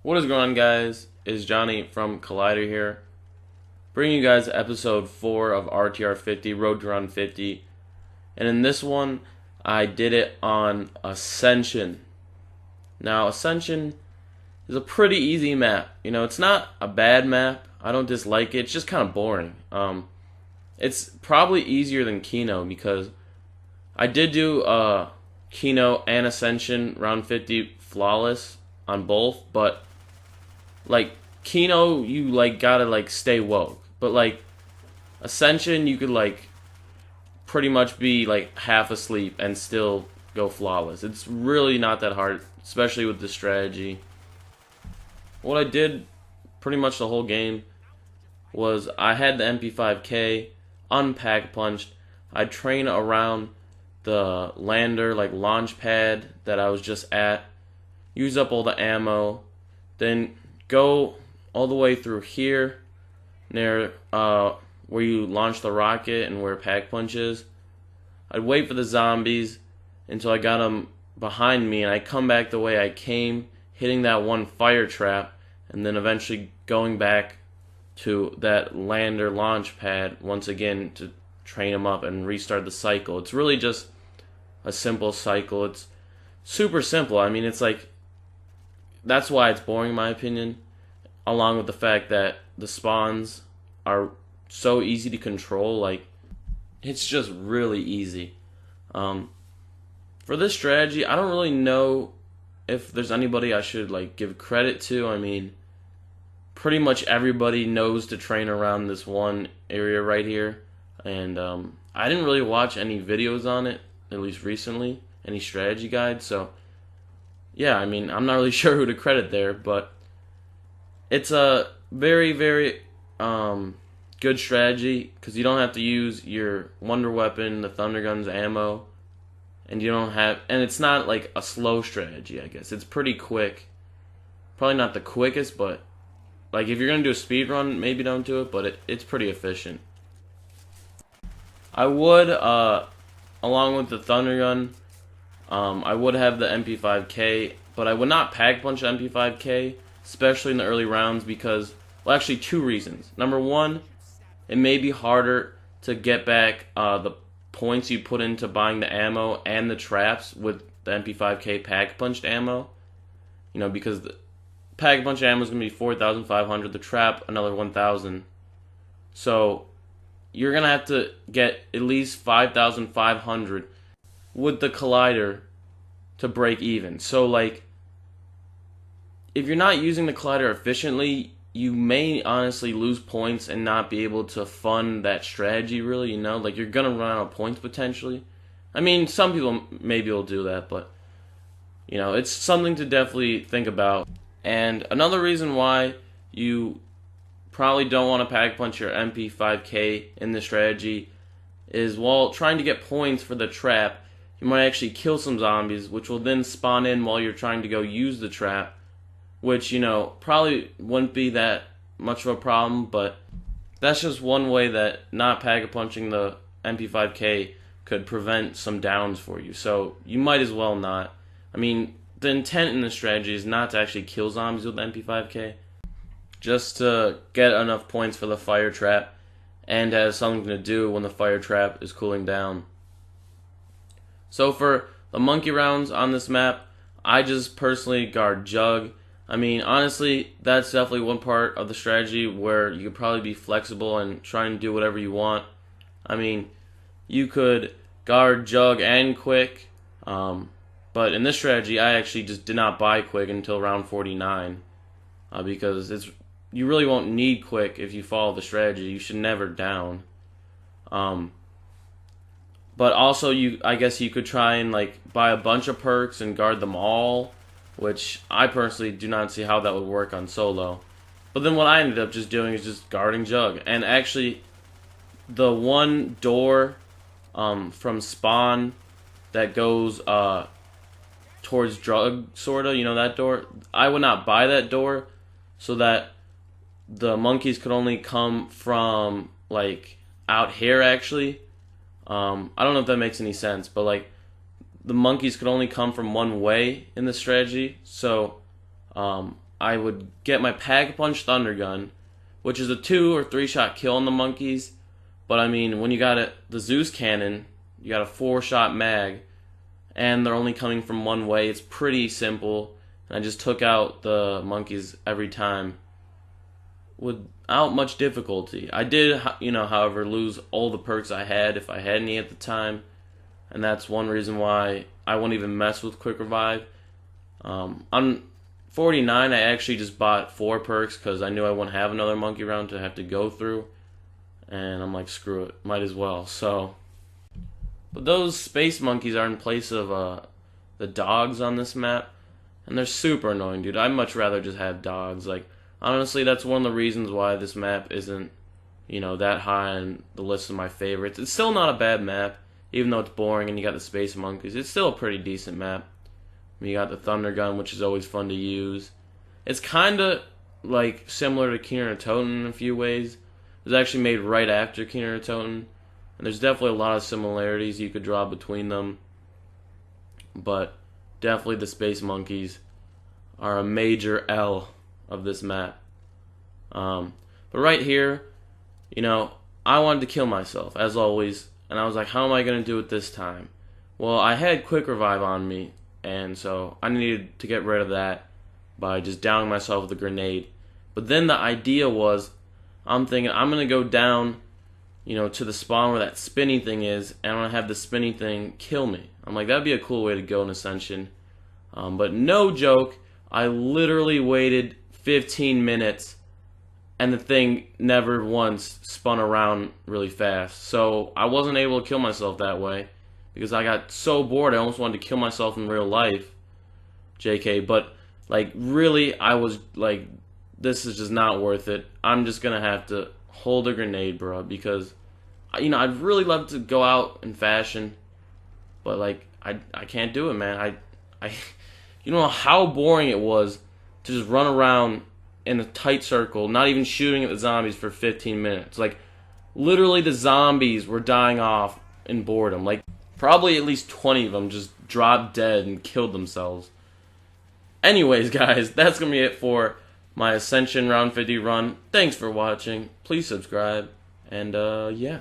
What is going on, guys? Is Johnny from Collider here, bringing you guys episode 4 of RTR 50, Road to Run 50. And in this one, I did it on Ascension. Now, Ascension is a pretty easy map. You know, it's not a bad map. I don't dislike it. It's just kind of boring. It's probably easier than Kino because I did do Kino and Ascension round 50 flawless on both, but like Kino, you like gotta like stay woke, but like Ascension, you could like pretty much be like half asleep and still go flawless. It's really not that hard, especially with the strategy. What I did pretty much the whole game was I had the MP5K unpack punched. I'd train around the lander, like launch pad that I was just at, use up all the ammo, then go all the way through here near where you launch the rocket and where pack punch is. I'd wait for the zombies until I got them behind me, and I come back the way I came, hitting that one fire trap, and then eventually going back to that lander launch pad once again to train them up and restart the cycle. It's really just a simple cycle. It's super simple. I mean, it's like, that's why it's boring in my opinion, along with the fact that the spawns are so easy to control. Like, it's just really easy. For this strategy, I don't really know if there's anybody I should like give credit to. I mean, pretty much everybody knows to train around this one area right here, and I didn't really watch any videos on it, at least recently, any strategy guides, so yeah, I mean, I'm not really sure who to credit there, but it's a very, very good strategy because you don't have to use your wonder weapon, the thunder gun's ammo, and you don't have, and it's not like a slow strategy. I guess it's pretty quick. Probably not the quickest, but like if you're gonna do a speed run, maybe don't do it, but it's pretty efficient. I would, along with the thunder gun, I would have the MP5K, but I would not pack punch the MP5K, especially in the early rounds, because, well, actually two reasons. Number one, it may be harder to get back the points you put into buying the ammo and the traps with the MP5K pack punched ammo. You know, because the pack punch ammo is going to be 4,500, the trap another 1,000. So you're going to have to get at least 5,500 with the collider to break even. So like, if you're not using the collider efficiently, you may honestly lose points and not be able to fund that strategy really, you know? Like, you're gonna run out of points potentially. I mean, some people maybe will do that, but you know, it's something to definitely think about. And another reason why you probably don't want to pack punch your MP5K in this strategy is, while trying to get points for the trap, you might actually kill some zombies, which will then spawn in while you're trying to go use the trap, which, you know, probably wouldn't be that much of a problem, but that's just one way that not pack-a-punching the MP5K could prevent some downs for you. So you might as well not. I mean, the intent in this strategy is not to actually kill zombies with the MP5K, just to get enough points for the fire trap, and has something to do when the fire trap is cooling down. So for the monkey rounds on this map, I just personally guard Jug. I mean, honestly, that's definitely one part of the strategy where you could probably be flexible and try and do whatever you want. I mean, you could guard Jug and Quick, but in this strategy, I actually just did not buy Quick until round 49, because you really won't need Quick if you follow the strategy. You should never down. But also, I guess you could try and like buy a bunch of perks and guard them all, which I personally do not see how that would work on solo. But then what I ended up just doing is just guarding Jug. And actually, the one door from spawn that goes towards Jug, sorta, you know, that door, I would not buy that door so that the monkeys could only come from like out here actually. I don't know if that makes any sense, but like the monkeys could only come from one way in the strategy, so I I would get my Pack-a-Punch Thunder Gun, which is a 2 or 3 shot kill on the monkeys. But I mean, when you got the Zeus Cannon, you got a 4-shot mag, and they're only coming from one way. It's pretty simple, and I just took out the monkeys every time without much difficulty. I did, however, lose all the perks I had, if I had any at the time, and that's one reason why I won't even mess with Quick Revive. On 49, I actually just bought 4 perks because I knew I wouldn't have another monkey round to have to go through, and I'm like, screw it, might as well. So, but those space monkeys are in place of the dogs on this map, and they're super annoying, dude. I'd much rather just have dogs. Like, honestly, that's one of the reasons why this map isn't, that high on the list of my favorites. It's still not a bad map, even though it's boring and you got the space monkeys. It's still a pretty decent map. You got the Thunder Gun, which is always fun to use. It's kind of like similar to Keener Toten in a few ways. It was actually made right after Keener Toten, and there's definitely a lot of similarities you could draw between them. But definitely the space monkeys are a major L of this map. But right here, I wanted to kill myself, as always, and I was like, how am I going to do it this time? Well, I had Quick Revive on me, and so I needed to get rid of that by just downing myself with a grenade. But then the idea was, I'm thinking, I'm going to go down, to the spawn where that spinning thing is, and I'm going to have the spinning thing kill me. I'm like, that'd be a cool way to go in Ascension. But no joke, I literally waited 15 minutes, and the thing never once spun around really fast. So I wasn't able to kill myself that way, because I got so bored I almost wanted to kill myself in real life. JK, but really I was like, this is just not worth it. I'm just gonna have to hold a grenade, bro, because I'd really love to go out in fashion, but I can't do it, man. I you know how boring it was to just run around in a tight circle, not even shooting at the zombies for 15 minutes. Literally the zombies were dying off in boredom. Probably at least 20 of them just dropped dead and killed themselves. Anyways, guys, that's going to be it for my Ascension Round 50 run. Thanks for watching. Please subscribe. And, yeah.